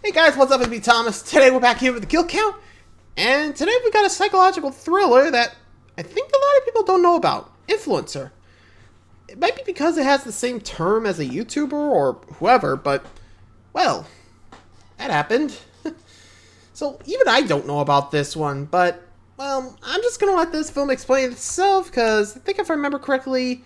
Hey guys, what's up? It's me, Thomas. Today we're back here with the kill count, and today we got a psychological thriller that I think a lot of people don't know about. Influencer. It might be because it has the same term as a YouTuber or whoever, but, well, that happened. So even I don't know about this one, but, well, I'm just gonna let this film explain itself, because I think if I remember correctly,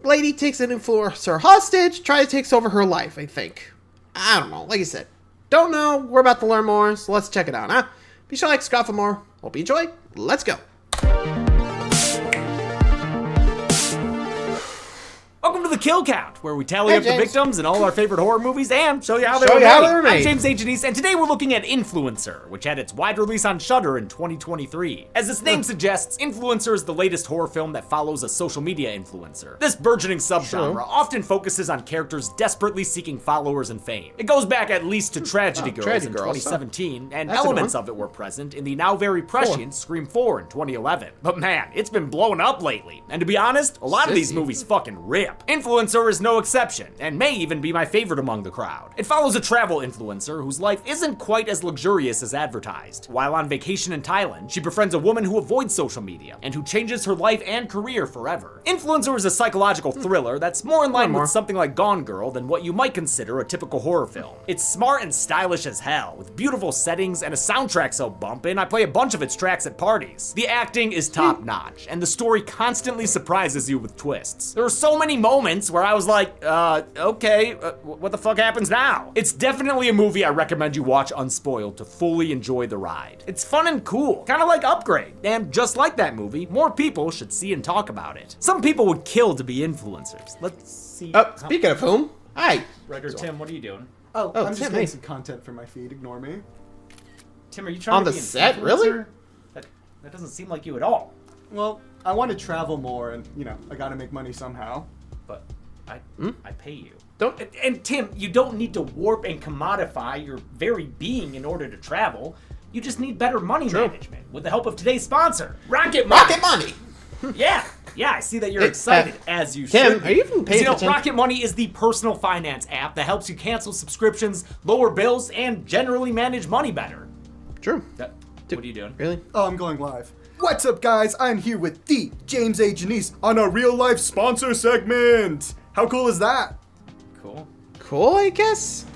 lady takes an influencer hostage, takes over her life, I think. I don't know. Like I said, don't know. We're about to learn more, so let's check it out, huh? Be sure to like, subscribe for more. Hope you enjoy. Let's go. Welcome to the Kill Count, where we tally up the victims in all our favorite horror movies and show you how they were made. I'm James A. Janice, and today we're looking at Influencer, which had its wide release on Shudder in 2023. As its name suggests, Influencer is the latest horror film that follows a social media influencer. This burgeoning subgenre often focuses on characters desperately seeking followers and fame. It goes back at least to Tragedy Girls in 2017, and elements of it were present in the now very prescient Scream 4 in 2011. But man, it's been blowing up lately, and to be honest, a lot of these movies fucking rip. Influencer is no exception, and may even be my favorite among the crowd. It follows a travel influencer whose life isn't quite as luxurious as advertised. While on vacation in Thailand, she befriends a woman who avoids social media, and who changes her life and career forever. Influencer is a psychological thriller that's more in line with something like Gone Girl than what you might consider a typical horror film. It's smart and stylish as hell, with beautiful settings and a soundtrack so bumpin', I play a bunch of its tracks at parties. The acting is top notch, and the story constantly surprises you with twists. There are so many moments where I was like, okay, what the fuck happens now? It's definitely a movie I recommend you watch unspoiled to fully enjoy the ride. It's fun and cool, kind of like Upgrade, and just like that movie, more people should see and talk about it. Some people would kill to be influencers. Let's see. Speaking of whom, hi. Writer Tim, what are you doing? I'm just Tim, getting some content for my feed, ignore me. Tim, are you trying on to the be an set, influencer? really? That doesn't seem like you at all. Well, I want to travel more and, I gotta make money somehow. But I pay you. And Tim, you don't need to warp and commodify your very being in order to travel. You just need better money management with the help of today's sponsor, Rocket Money. Rocket Money! Yeah, I see that you're excited, as you Tim, should be. are you even paying attention? Rocket Money is the personal finance app that helps you cancel subscriptions, lower bills, and generally manage money better. True. What are you doing? Really? Oh, I'm going live. What's up, guys? I'm here with the James A. Janice on a real-life sponsor segment. How cool is that? Cool, I guess?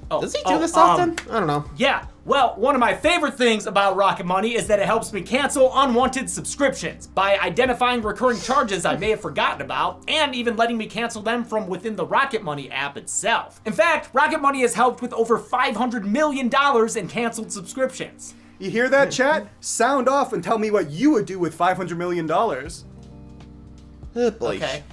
Does he do this often? I don't know. Yeah, well, one of my favorite things about Rocket Money is that it helps me cancel unwanted subscriptions by identifying recurring charges I may have forgotten about, and even letting me cancel them from within the Rocket Money app itself. In fact, Rocket Money has helped with over $500 million in canceled subscriptions. You hear that, chat? Sound off and tell me what you would do with $500 million. Okay.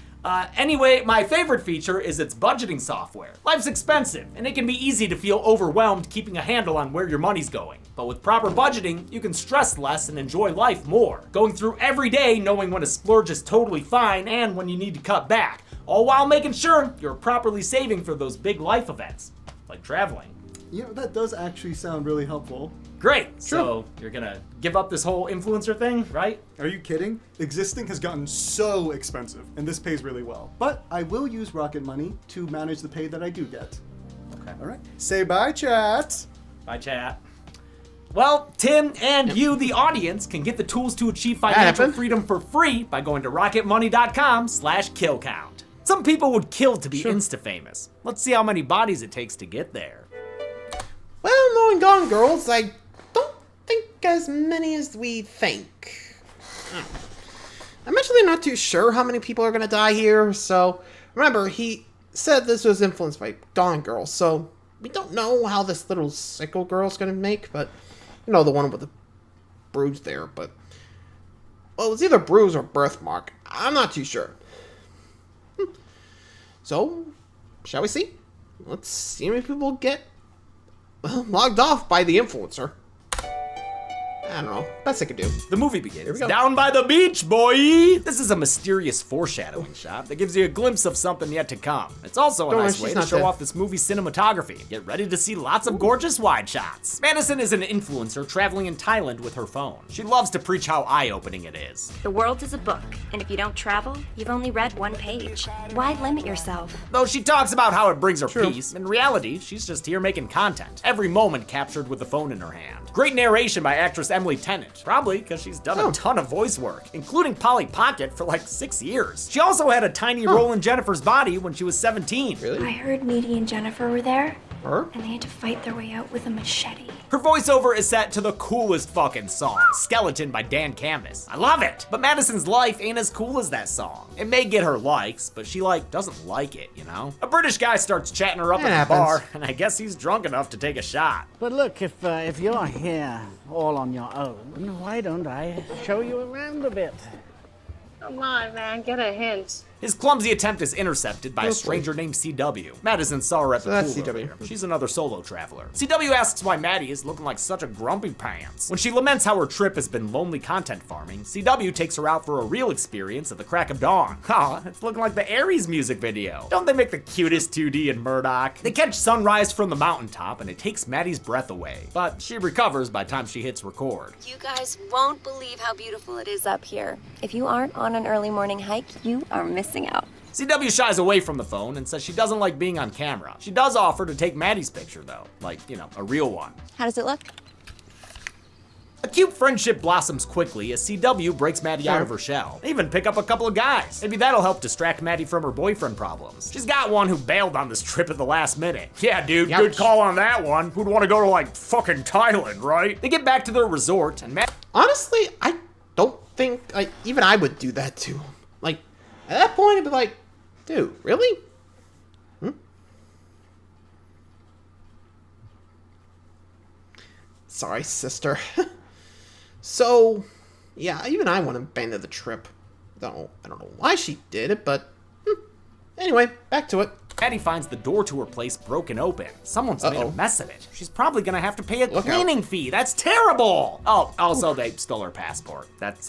Anyway, my favorite feature is its budgeting software. Life's expensive, and it can be easy to feel overwhelmed keeping a handle on where your money's going. But with proper budgeting, you can stress less and enjoy life more. Going through every day knowing when a splurge is totally fine and when you need to cut back, all while making sure you're properly saving for those big life events, like traveling. That does actually sound really helpful. Great, so you're gonna give up this whole influencer thing, right? Are you kidding? Existing has gotten so expensive, and this pays really well. But I will use Rocket Money to manage the pay that I do get. Okay. All right. Say bye, chat. Bye, chat. Well, Tim and you, the audience, can get the tools to achieve financial freedom for free by going to rocketmoney.com/killcount. Some people would kill to be insta-famous. Let's see how many bodies it takes to get there. Well, knowing Gone Girls, I don't think as many as we think. I'm actually not too sure how many people are going to die here, so remember, he said this was influenced by Gone Girl, so we don't know how this little psycho girl's going to make, but, the one with the bruise there, but, well, it was either bruise or birthmark. I'm not too sure. So, shall we see? Let's see how many people get logged off by the influencer. I don't know. Best I could do. The movie begins down by the beach, boy! This is a mysterious foreshadowing shot that gives you a glimpse of something yet to come. It's also a nice way to show off this movie's cinematography. Get ready to see lots of gorgeous wide shots. Madison is an influencer traveling in Thailand with her phone. She loves to preach how eye-opening it is. The world is a book, and if you don't travel, you've only read one page. Why limit yourself? Though she talks about how it brings her peace, in reality, she's just here making content. Every moment captured with the phone in her hand. Great narration by actress Emily Tennant, probably because she's done a ton of voice work, including Polly Pocket for like 6 years. She also had a tiny role in Jennifer's Body when she was 17. Really? I heard Needy and Jennifer were there, Her? and they had to fight their way out with a machete. Her voiceover is set to the coolest fucking song, Skeleton by Dan Canvas. I love it! But Madison's life ain't as cool as that song. It may get her likes, but she doesn't like it, you know? A British guy starts chatting her up at the bar, and I guess he's drunk enough to take a shot. But look, if you're here all on your own, why don't I show you around a bit? Come on, man, get a hint. His clumsy attempt is intercepted by a stranger named CW. Madison saw her at the pool earlier. She's another solo traveler. CW asks why Maddie is looking like such a grumpy pants. When she laments how her trip has been lonely content farming, CW takes her out for a real experience at the crack of dawn. Aw, it's looking like the Aries music video. Don't they make the cutest 2D in Murdoch? They catch sunrise from the mountaintop and it takes Maddie's breath away. But she recovers by the time she hits record. You guys won't believe how beautiful it is up here. If you aren't on an early morning hike, you are missing out. CW shies away from the phone and says she doesn't like being on camera. She does offer to take Maddie's picture though, a real one. How does it look? A cute friendship blossoms quickly as CW breaks Maddie out of her shell. They even pick up a couple of guys. Maybe that'll help distract Maddie from her boyfriend problems. She's got one who bailed on this trip at the last minute. Yeah, dude, good call on that one. Who'd want to go to fucking Thailand, right? They get back to their resort and Honestly, I don't think even I would do that to him. At that point, I'd be like, dude, really? Sorry, sister. So, yeah, even I want to abandon the trip. I don't know why she did it, but anyway, back to it. Maddie finds the door to her place broken open. Someone's made a mess of it. She's probably gonna have to pay a cleaning fee. That's terrible! Oh, also they stole her passport. That's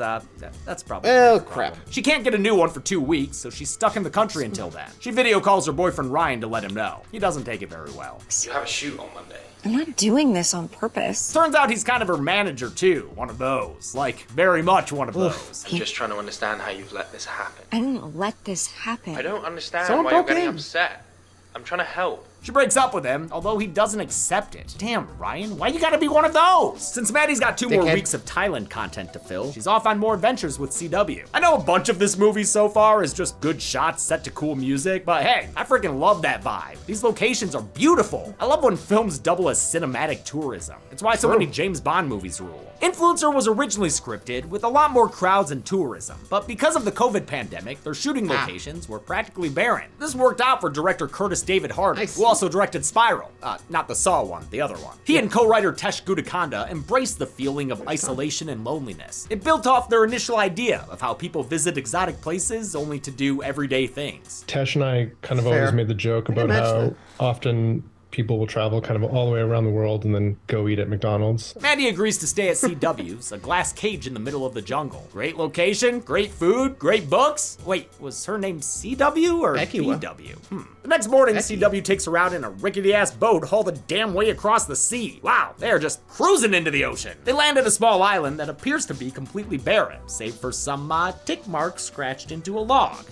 probably crap. She can't get a new one for 2 weeks, so she's stuck in the country until then. She video calls her boyfriend Ryan to let him know. He doesn't take it very well. You have a shoot on Monday. I'm not doing this on purpose. Turns out he's kind of her manager too. One of those. Very much one of those. I'm just trying to understand how you've let this happen. I didn't let this happen. I don't understand why you're getting upset. I'm trying to help. She breaks up with him, although he doesn't accept it. Damn, Ryan, why you gotta be one of those? Since Maddie's got 2 more weeks of Thailand content to fill, she's off on more adventures with CW. I know a bunch of this movie so far is just good shots set to cool music, but hey, I freaking love that vibe. These locations are beautiful. I love when films double as cinematic tourism. It's why so many James Bond movies rule. Influencer was originally scripted with a lot more crowds and tourism, but because of the COVID pandemic, their shooting locations were practically barren. This worked out for director Curtis David Harding, who also directed Spiral. Not the Saw one, the other one. He and co-writer Tesh Gudakanda embraced the feeling of isolation and loneliness. It built off their initial idea of how people visit exotic places only to do everyday things. Tesh and I kind of always made the joke about how often people will travel kind of all the way around the world and then go eat at McDonald's. Maddie agrees to stay at CW's, a glass cage in the middle of the jungle. Great location, great food, great books. Wait, was her name CW or BW? The next morning, CW takes her out in a rickety-ass boat hauled the damn way across the sea. Wow, they are just cruising into the ocean. They land at a small island that appears to be completely barren, save for some tick marks scratched into a log.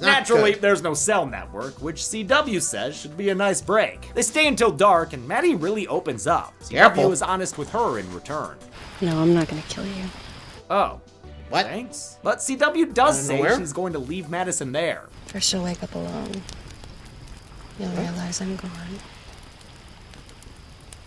Naturally, there's no cell network, which CW says should be a nice break. They stay until dark, and Maddie really opens up. CW is honest with her in return. No, I'm not gonna kill you. Oh. What? Thanks. But CW does say she's going to leave Madison there. First you'll wake up alone. You'll realize I'm gone.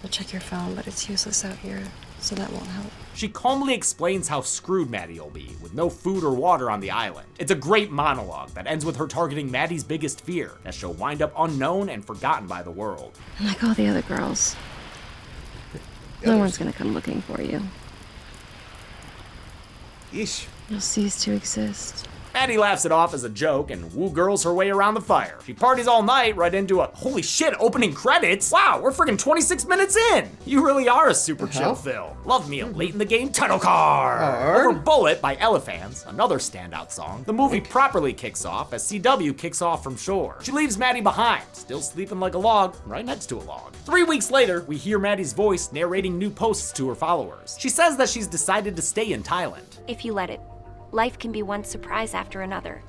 You'll check your phone, but it's useless out here, so that won't help. She calmly explains how screwed Maddie will be with no food or water on the island. It's a great monologue that ends with her targeting Maddie's biggest fear, that she'll wind up unknown and forgotten by the world. Like all the other girls, no one's gonna come looking for you. Yeesh. You'll cease to exist. Maddie laughs it off as a joke and woo girls her way around the fire. She parties all night right into a holy shit opening credits. Wow, we're freaking 26 minutes in. You really are a super chill film. Love me a late in the game title card. Over Bullet by Elephants, another standout song, the movie properly kicks off as CW kicks off from shore. She leaves Maddie behind, still sleeping like a log, right next to a log. 3 weeks later, we hear Maddie's voice narrating new posts to her followers. She says that she's decided to stay in Thailand. If you let it, life can be one surprise after another.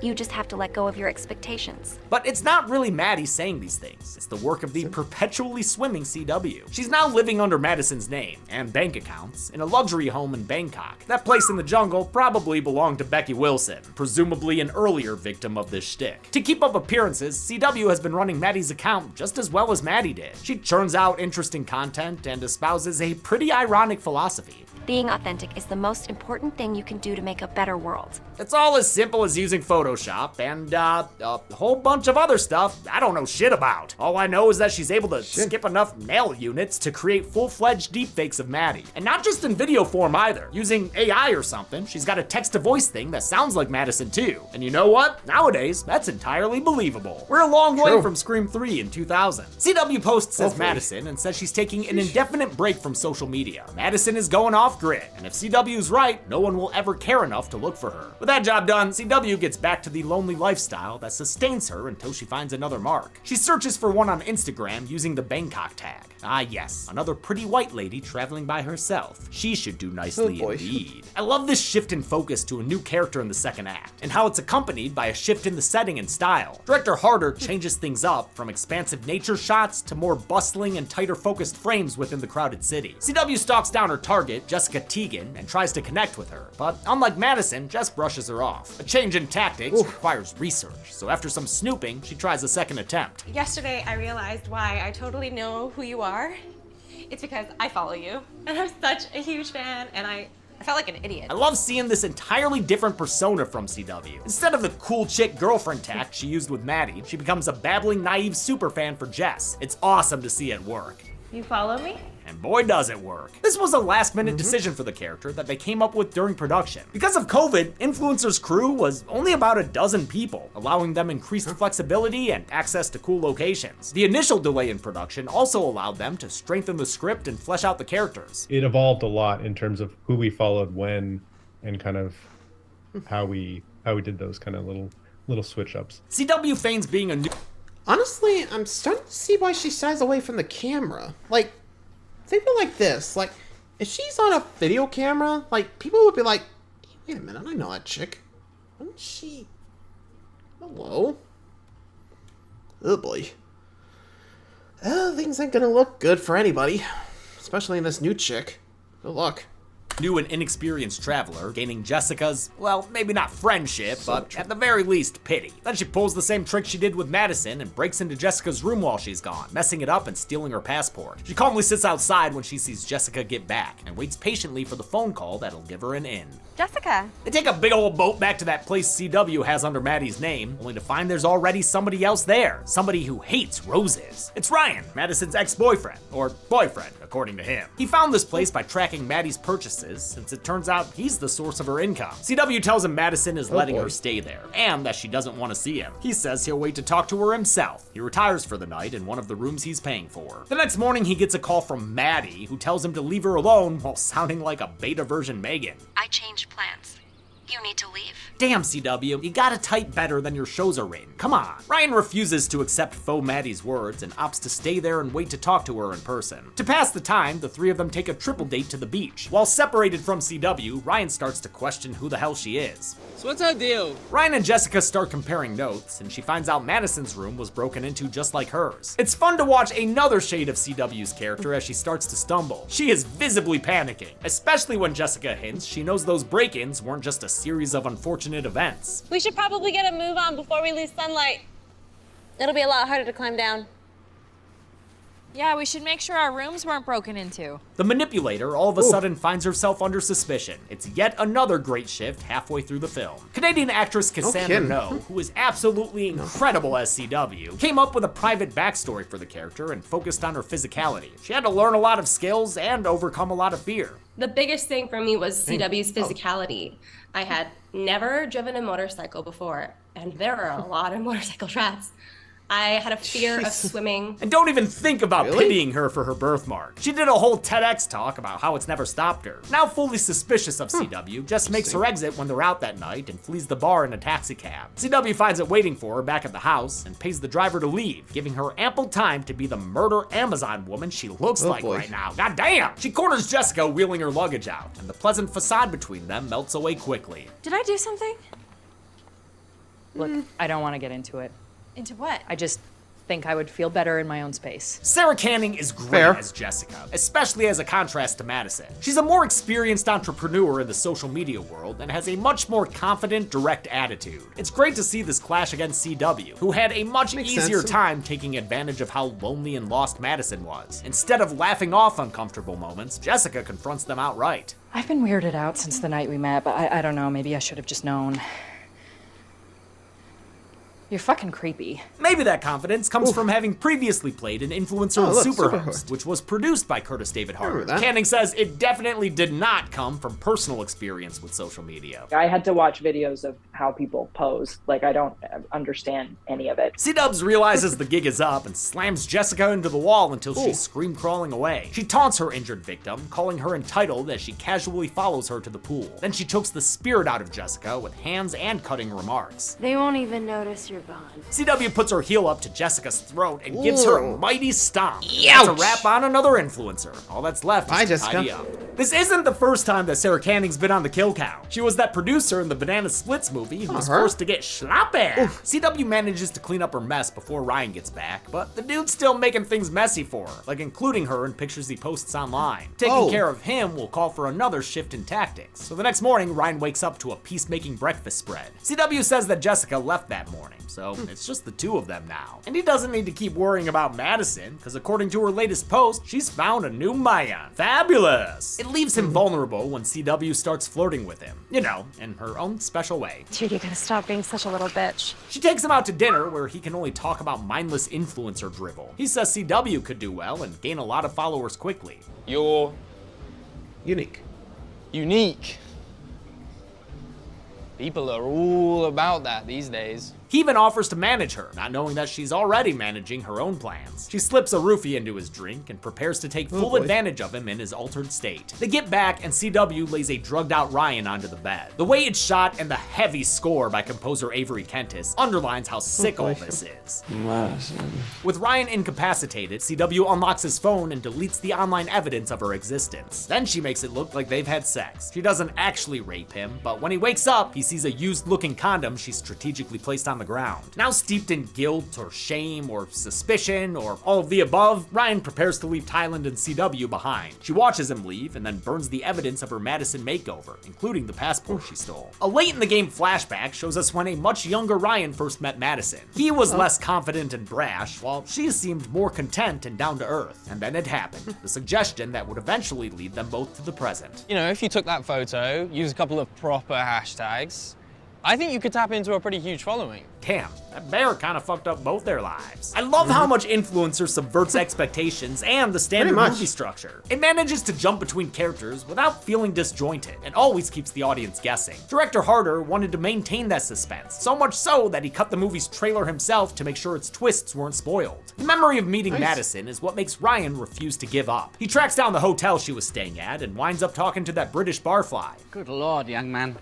You just have to let go of your expectations. But it's not really Maddie saying these things. It's the work of the perpetually swimming CW. She's now living under Madison's name and bank accounts in a luxury home in Bangkok. That place in the jungle probably belonged to Becky Wilson, presumably an earlier victim of this shtick. To keep up appearances, CW has been running Maddie's account just as well as Maddie did. She churns out interesting content and espouses a pretty ironic philosophy. Being authentic is the most important thing you can do to make a better world. It's all as simple as using Photoshop and a whole bunch of other stuff I don't know shit about. All I know is that she's able to skip enough nail units to create full-fledged deepfakes of Maddie. And not just in video form either. Using AI or something, she's got a text-to-voice thing that sounds like Madison too. And you know what? Nowadays, that's entirely believable. We're a long way from Scream 3 in 2000. CW posts as Madison and says she's taking an indefinite break from social media. Madison is going off grid, and if CW's right, no one will ever care enough to look for her. With that job done, CW gets back to the lonely lifestyle that sustains her until she finds another mark. She searches for one on Instagram using the Bangkok tag. Ah yes, another pretty white lady traveling by herself. She should do nicely indeed. I love this shift in focus to a new character in the second act, and how it's accompanied by a shift in the setting and style. Director Harder changes things up from expansive nature shots to more bustling and tighter focused frames within the crowded city. CW stalks down her target, Jessica Teagan, and tries to connect with her, but unlike Madison, Jess brushes her off. A change in tactics requires research, so after some snooping, she tries a second attempt. Yesterday, I realized why I totally know who you are. It's because I follow you, and I'm such a huge fan, and I felt like an idiot. I love seeing this entirely different persona from CW. Instead of the cool chick girlfriend tact she used with Maddie, she becomes a babbling, naive superfan for Jess. It's awesome to see it work. You follow me? And boy does it work. This was a last-minute decision for the character that they came up with during production. Because of COVID, Influencer's crew was only about a dozen people, allowing them increased flexibility and access to cool locations. The initial delay in production also allowed them to strengthen the script and flesh out the characters. It evolved a lot in terms of who we followed when and kind of how we did those kind of little switch-ups. CW feigns being a new... Honestly, I'm starting to see why she shies away from the camera. Like, think of it like this. Like, if she's on a video camera, like, people would be like, hey, wait a minute, I know that chick. Isn't she... Hello? Oh, boy. Things ain't gonna look good for anybody. Especially in this new chick. Good luck. New and inexperienced traveler, gaining Jessica's, well, maybe not friendship, but at the very least, pity. Then she pulls the same trick she did with Madison and breaks into Jessica's room while she's gone, messing it up and stealing her passport. She calmly sits outside when she sees Jessica get back and waits patiently for the phone call that'll give her an in. Jessica. They take a big old boat back to that place CW has under Maddie's name, only to find there's already somebody else there. Somebody who hates roses. It's Ryan, Madison's ex-boyfriend, or boyfriend, according to him. He found this place by tracking Maddie's purchases, since it turns out he's the source of her income. CW tells him Madison is letting her stay there, and that she doesn't want to see him. He says he'll wait to talk to her himself. He retires for the night in one of the rooms he's paying for. The next morning, he gets a call from Maddie, who tells him to leave her alone while sounding like a beta version Megan. I changed plans. You need to leave. Damn, CW, you gotta type better than your shows are rated. Come on. Ryan refuses to accept faux Maddie's words and opts to stay there and wait to talk to her in person. To pass the time, the three of them take a triple date to the beach. While separated from CW, Ryan starts to question who the hell she is. So what's our deal? Ryan and Jessica start comparing notes, and she finds out Madison's room was broken into just like hers. It's fun to watch another shade of CW's character as she starts to stumble. She is visibly panicking, especially when Jessica hints she knows those break-ins weren't just a series of unfortunate events. We should probably get a move on before we lose sunlight. It'll be a lot harder to climb down. Yeah, we should make sure our rooms weren't broken into. The manipulator all of a sudden finds herself under suspicion. It's yet another great shift halfway through the film. Canadian actress Cassandra No, who is absolutely incredible as CW, came up with a private backstory for the character and focused on her physicality. She had to learn a lot of skills and overcome a lot of fear. The biggest thing for me was CW's physicality. I had never driven a motorcycle before, and there are a lot of motorcycle tracks. I had a fear of swimming. And don't even think about pitying her for her birthmark. She did a whole TEDx talk about how it's never stopped her. Now fully suspicious of CW, just makes her exit when they're out that night and flees the bar in a taxi cab. CW finds it waiting for her back at the house and pays the driver to leave, giving her ample time to be the murder Amazon woman she looks like right now. God damn! She corners Jessica wheeling her luggage out, and the pleasant facade between them melts away quickly. Did I do something? Look, I don't want to get into it. Into what? I just think I would feel better in my own space. Sarah Canning is great as Jessica, especially as a contrast to Madison. She's a more experienced entrepreneur in the social media world and has a much more confident, direct attitude. It's great to see this clash against CW, who had a much easier time taking advantage of how lonely and lost Madison was. Instead of laughing off uncomfortable moments, Jessica confronts them outright. I've been weirded out since the night we met, but I don't know, maybe I should have just known. You're fucking creepy. Maybe that confidence comes from having previously played an influencer in Superhost, which was produced by Curtis David Harder. Canning says it definitely did not come from personal experience with social media. I had to watch videos of how people pose. Like, I don't understand any of it. C-Dubs realizes the gig is up and slams Jessica into the wall until she's scream crawling away. She taunts her injured victim, calling her entitled as she casually follows her to the pool. Then she chokes the spirit out of Jessica with hands and cutting remarks. They won't even notice you're gone. CW puts her heel up to Jessica's throat and gives her a mighty stomp. That's a wrap on another influencer. All that's left is to tidy up. This isn't the first time that Sarah Canning's been on the kill count. She was that producer in the Banana Splits movie who was forced to get sloppy. CW manages to clean up her mess before Ryan gets back, but the dude's still making things messy for her, like including her in pictures he posts online. Taking care of him will call for another shift in tactics. So the next morning, Ryan wakes up to a peacemaking breakfast spread. CW says that Jessica left that morning, so it's just the two of them now. And he doesn't need to keep worrying about Madison, because according to her latest post, she's found a new man. Fabulous! It leaves him vulnerable when CW starts flirting with him. You know, in her own special way. Dude, you gotta stop being such a little bitch. She takes him out to dinner where he can only talk about mindless influencer drivel. He says CW could do well and gain a lot of followers quickly. You're unique. Unique. People are all about that these days. He even offers to manage her, not knowing that she's already managing her own plans. She slips a roofie into his drink and prepares to take full advantage of him in his altered state. They get back and CW lays a drugged out Ryan onto the bed. The way it's shot and the heavy score by composer Avery Kentis underlines how sick all this is. With Ryan incapacitated, CW unlocks his phone and deletes the online evidence of her existence. Then she makes it look like they've had sex. She doesn't actually rape him, but when he wakes up, he sees a used looking condom she strategically placed on the ground. Now steeped in guilt or shame or suspicion or all of the above, Ryan prepares to leave Thailand and CW behind. She watches him leave and then burns the evidence of her Madison makeover, including the passport she stole. A late in the game flashback shows us when a much younger Ryan first met Madison. He was less confident and brash, while she seemed more content and down to earth. And then it happened, the suggestion that would eventually lead them both to the present. You know, if you took that photo, use a couple of proper hashtags, I think you could tap into a pretty huge following. Damn, that bear kind of fucked up both their lives. I love how much Influencer subverts expectations and the standard movie structure. It manages to jump between characters without feeling disjointed and always keeps the audience guessing. Director Harder wanted to maintain that suspense, so much so that he cut the movie's trailer himself to make sure its twists weren't spoiled. The memory of meeting Madison is what makes Ryan refuse to give up. He tracks down the hotel she was staying at and winds up talking to that British barfly. Good lord, young man.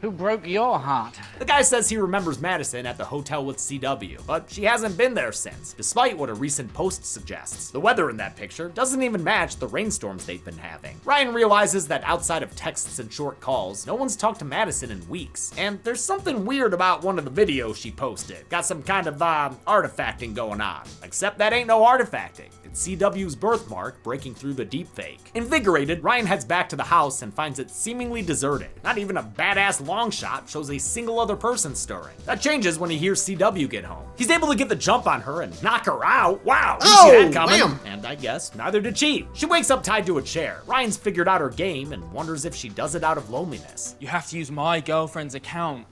Who broke your heart? The guy says he remembers Madison at the hotel with CW, but she hasn't been there since, despite what a recent post suggests. The weather in that picture doesn't even match the rainstorms they've been having. Ryan realizes that outside of texts and short calls, no one's talked to Madison in weeks, and there's something weird about one of the videos she posted. Got some kind of, artifacting going on. Except that ain't no artifacting. It's CW's birthmark breaking through the deepfake. Invigorated, Ryan heads back to the house and finds it seemingly deserted. Not even a badass long shot shows a single other person stirring. That changes when he hears CW get home. He's able to get the jump on her and knock her out. Wow, didn't see that coming. Wham. And I guess neither did she. She wakes up tied to a chair. Ryan's figured out her game and wonders if she does it out of loneliness. You have to use my girlfriend's account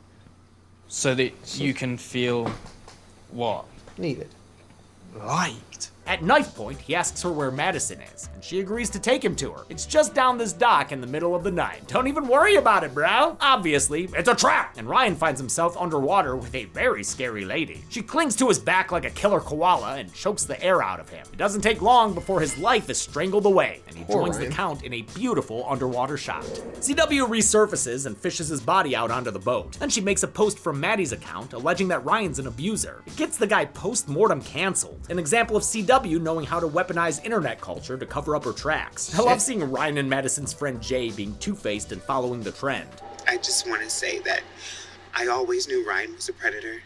so that you can feel what? Needed. Liked. At knife point, he asks her where Madison is, and she agrees to take him to her. It's just down this dock in the middle of the night. Don't even worry about it, bro. Obviously, it's a trap, and Ryan finds himself underwater with a very scary lady. She clings to his back like a killer koala and chokes the air out of him. It doesn't take long before his life is strangled away, and he joins the count in a beautiful underwater shot. CW resurfaces and fishes his body out onto the boat. Then she makes a post from Maddie's account alleging that Ryan's an abuser. It gets the guy post-mortem canceled, an example of CW knowing how to weaponize internet culture to cover up her tracks. I love seeing Ryan and Madison's friend Jay being two-faced and following the trend. I just want to say that I always knew Ryan was a predator.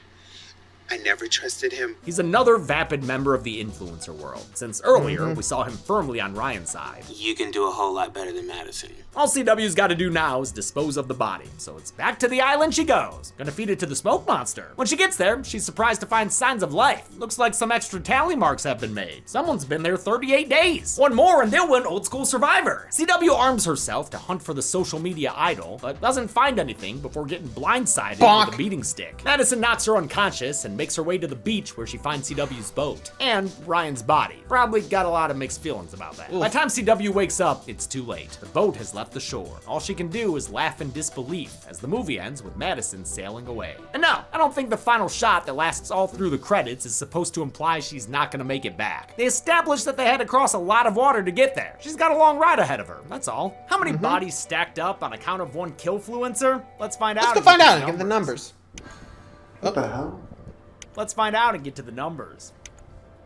I never trusted him. He's another vapid member of the influencer world, since earlier we saw him firmly on Ryan's side. You can do a whole lot better than Madison. All CW's got to do now is dispose of the body, so it's back to the island she goes. Gonna feed it to the smoke monster. When she gets there, she's surprised to find signs of life. Looks like some extra tally marks have been made. Someone's been there 38 days. One more and they'll win Old School Survivor. CW arms herself to hunt for the social media idol, but doesn't find anything before getting blindsided with a beating stick. Madison knocks her unconscious and makes her way to the beach where she finds CW's boat and Ryan's body. Probably got a lot of mixed feelings about that. By the time CW wakes up, it's too late. The boat has left the shore. All she can do is laugh in disbelief as the movie ends with Madison sailing away. And no, I don't think the final shot that lasts all through the credits is supposed to imply she's not gonna make it back. They established that they had to cross a lot of water to get there. She's got a long ride ahead of her, that's all. How many bodies stacked up on account of one killfluencer? Let's find out. Let's go find out and get the numbers. What the hell? Let's find out and get to the numbers.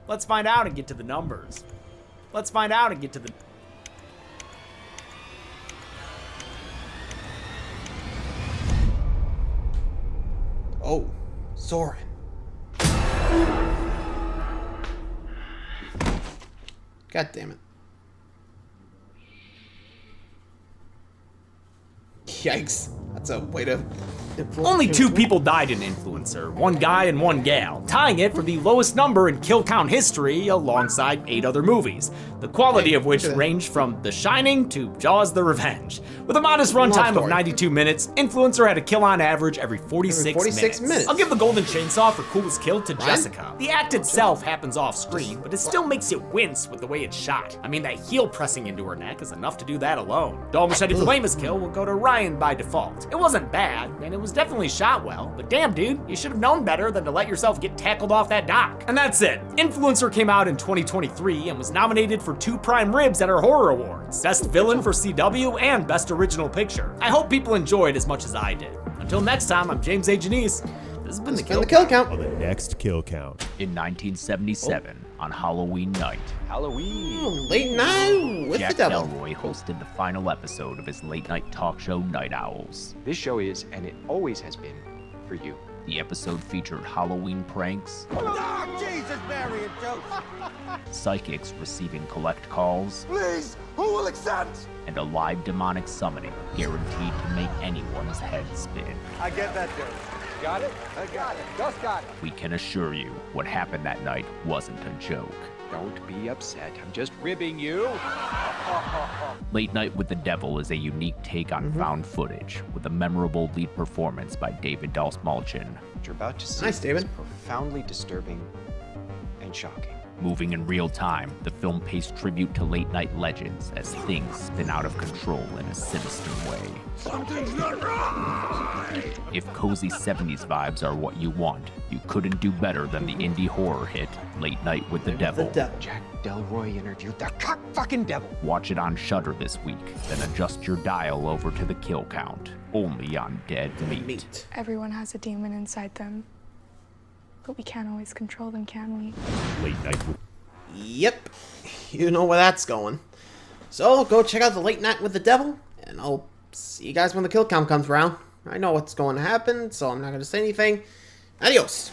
Let's find out and get to the numbers. Let's find out and get to the... Oh, Soren. God damn it. Yikes. That's a way to... Only 2 people died in Influencer, one guy and one gal, tying it for the lowest number in kill count history alongside 8 other movies, the quality of which ranged from The Shining to Jaws the Revenge. With a modest runtime of 92 minutes, Influencer had a kill on average every 46 minutes. I'll give the Golden Chainsaw for coolest kill to Jessica. The act itself happens off screen, but it still makes you wince with the way it's shot. I mean, that heel pressing into her neck is enough to do that alone. Dol Machete for lamest kill will go to Ryan by default. It wasn't bad, and it was definitely shot well, but damn dude, you should have known better than to let yourself get tackled off that dock. And that's it. Influencer came out in 2023 and was nominated for 2 Prime Ribs at our Horror Awards, Best Villain for CW and Best Original Picture. I hope people enjoyed as much as I did. Until next time, I'm James A. Janice. This has been the kill count. On the next kill count. In 1977, on Halloween night, Late night with Jack the devil. Delroy hosted the final episode of his late-night talk show, Night Owls. This show is, and it always has been, for you. The episode featured Halloween pranks, Oh, Jesus, Mary and Joe. psychics receiving collect calls, Please, who will accept? and a live demonic summoning guaranteed to make anyone's head spin. I get that, Joe. Got it? I got it. Just got it. We can assure you, what happened that night wasn't a joke. Don't be upset. I'm just ribbing you. Late Night with the Devil is a unique take on found footage, with a memorable lead performance by David Dalsmalchin. What you're about to see Nice, David. is profoundly disturbing and shocking. Moving in real time, the film pays tribute to late night legends as things spin out of control in a sinister way. Something's not right. If cozy 70s vibes are what you want, you couldn't do better than the indie horror hit Late Night with the Devil. Jack Delroy interviewed the fucking devil. Watch it on Shudder this week, then adjust your dial over to the kill count, only on Dead Meat. Everyone has a demon inside them, but we can't always control them, can we? Late Night with... Yep. You know where that's going. So go check out the Late Night with the Devil, and I'll see you guys when the kill count comes around. I know what's going to happen, so I'm not going to say anything. Adios.